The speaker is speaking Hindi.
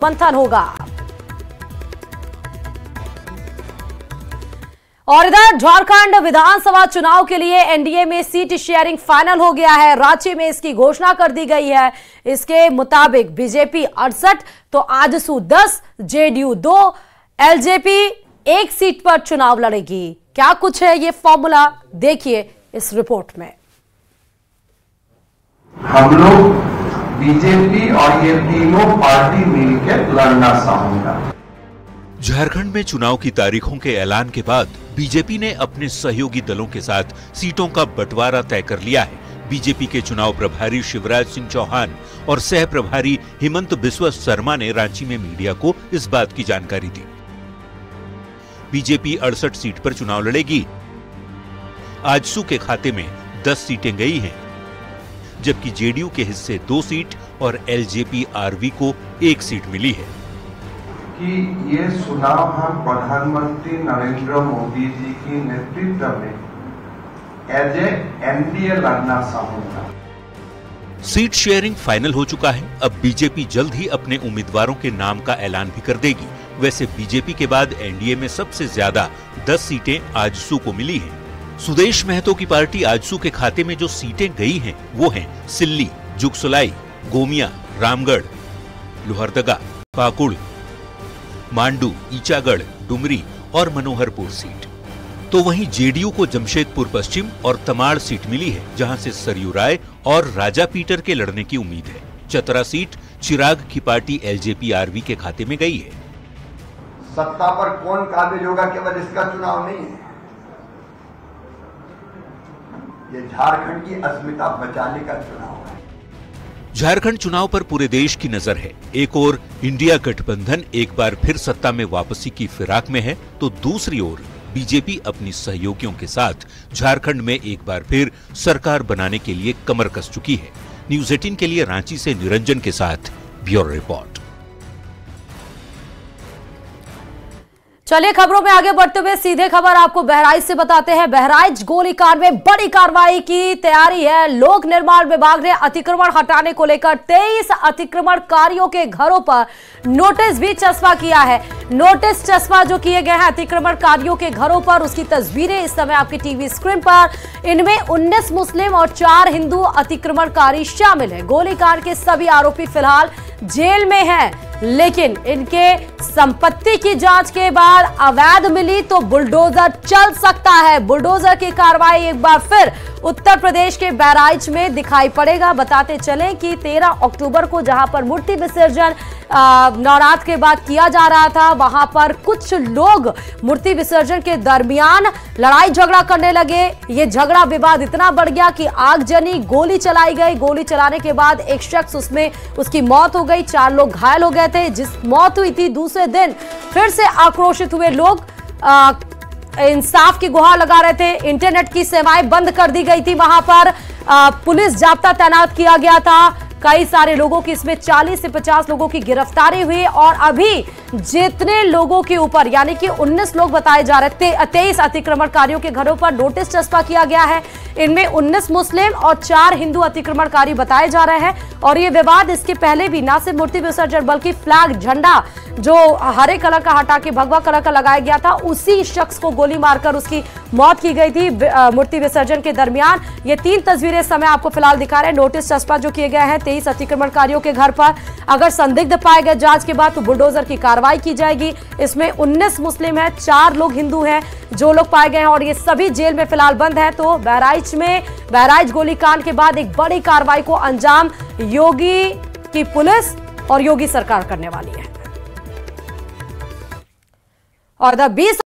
मंथन होगा। और इधर झारखंड विधानसभा चुनाव के लिए एनडीए में सीट शेयरिंग फाइनल हो गया है। रांची में इसकी घोषणा कर दी गई है। इसके मुताबिक बीजेपी 68 तो आजसू 10, जेडीयू 2, एलजेपी 1 सीट पर चुनाव लड़ेगी। क्या कुछ है ये फॉर्मूला, देखिए इस रिपोर्ट में। हम लोग बीजेपी और ये तीनों पार्टी मिलकर लड़ना चाहूंगा। झारखंड में चुनाव की तारीखों के ऐलान के बाद बीजेपी ने अपने सहयोगी दलों के साथ सीटों का बंटवारा तय कर लिया है। बीजेपी के चुनाव प्रभारी शिवराज सिंह चौहान और सह प्रभारी हिमंत बिस्वा शर्मा ने रांची में मीडिया को इस बात की जानकारी दी। बीजेपी 68 सीट पर चुनाव लड़ेगी। आजसू के खाते में 10 सीटें गई हैं, जबकि जेडीयू के हिस्से 2 सीट और एलजेपी आरवी को 1 सीट मिली है। कि ये चुनाव हम प्रधानमंत्री नरेंद्र मोदी जी की नेतृत्व में एज एनडीए लड़ना चाहूंगा। सीट शेयरिंग फाइनल हो चुका है। अब बीजेपी जल्द ही अपने उम्मीदवारों के नाम का ऐलान भी कर देगी। वैसे बीजेपी के बाद एनडीए में सबसे ज्यादा 10 सीटें आजसू को मिली हैं। सुदेश महतो की पार्टी आजसू के खाते में जो सीटें गई हैं वो हैं सिल्ली, जुगसलाई, गोमिया, रामगढ़, लोहरदगा, पाकुड़, मांडू, ईचागढ़, डुमरी और मनोहरपुर सीट। तो वहीं जेडीयू को जमशेदपुर पश्चिम और तमाड़ सीट मिली है, जहां से सरयू राय और राजा पीटर के लड़ने की उम्मीद है। चतरा सीट चिराग की पार्टी एलजेपी आरवी के खाते में गई है। सत्ता पर कौन काबिज होगा केवल इसका चुनाव नहीं है, ये झारखंड की अस्मिता बचाने का चुनाव है। झारखंड चुनाव पर पूरे देश की नजर है। एक ओर इंडिया गठबंधन एक बार फिर सत्ता में वापसी की फिराक में है, तो दूसरी ओर बीजेपी अपनी सहयोगियों के साथ झारखंड में एक बार फिर सरकार बनाने के लिए कमर कस चुकी है। न्यूज़ 18 के लिए रांची से निरंजन के साथ ब्यूरो रिपोर्ट। चलिए खबरों में आगे बढ़ते हुए सीधे खबर आपको बहराइच से बताते हैं। बहराइच गोलीकांड में बड़ी कार्रवाई की तैयारी है। लोक निर्माण विभाग ने अतिक्रमण हटाने को लेकर 23 अतिक्रमणकारियों के घरों पर नोटिस भी चस्पा किया है। नोटिस चस्पा जो किए गए हैं अतिक्रमणकारियों के घरों पर, उसकी तस्वीरें इस समय आपकी टीवी स्क्रीन पर। इनमें 19 मुस्लिम और 4 हिंदू अतिक्रमणकारी शामिल है। गोलीकांड के सभी आरोपी फिलहाल जेल में हैं, लेकिन इनके संपत्ति की जांच के बाद अवैध मिली तो बुलडोजर चल सकता है। बुलडोजर की कार्रवाई एक बार फिर उत्तर प्रदेश के बहराइच में दिखाई पड़ेगा। बताते चलें कि 13 अक्टूबर को जहां पर मूर्ति विसर्जन नवरात्र के बाद किया जा रहा था, वहां पर कुछ लोग मूर्ति विसर्जन के दरमियान लड़ाई झगड़ा करने लगे। ये झगड़ा विवाद इतना बढ़ गया कि आगजनी, गोली चलाई गई। गोली चलाने के बाद एक शख्स उसमें उसकी मौत हो गई, 4 लोग घायल हो गए थे। जिस मौत हुई थी, दूसरे दिन फिर से आक्रोशित हुए लोग इंसाफ की गुहार लगा रहे थे। इंटरनेट की सेवाएं बंद कर दी गई थी। वहां पर पुलिस जाब्ता तैनात किया गया था। कई सारे लोगों की, इसमें 40 से 50 लोगों की गिरफ्तारी हुई। और अभी जितने लोगों के ऊपर, यानी कि 19 लोग बताए जा रहे थे, 23 अतिक्रमणकारियों के घरों पर नोटिस चस्पा किया गया है। इनमें 19 मुस्लिम और 4 हिंदू अतिक्रमणकारी बताए जा रहे हैं। और ये विवाद इसके पहले भी ना सिर्फ मूर्ति विसर्जन बल्कि फ्लैग, झंडा जो हरे कलर का हटा के भगवा कलर का लगाया गया था, उसी शख्स को गोली मारकर उसकी मौत की गई थी मूर्ति विसर्जन के दरमियान। ये 3 तस्वीरें इस समय आपको फिलहाल दिखा रहे हैं। नोटिस चस्पा जो किए गए हैं 23 अतिक्रमणकारियों के घर पर। अगर संदिग्ध पाए गए जांच के बाद तो बुलडोजर की कार्रवाई की जाएगी। इसमें 19 मुस्लिम हैं, 4 लोग हिंदू हैं जो लोग पाए गए हैं, और ये सभी जेल में फिलहाल बंद है। तो बहराइच गोलीकांड के बाद एक बड़ी कार्रवाई को अंजाम योगी की पुलिस और योगी सरकार करने वाली है। और 20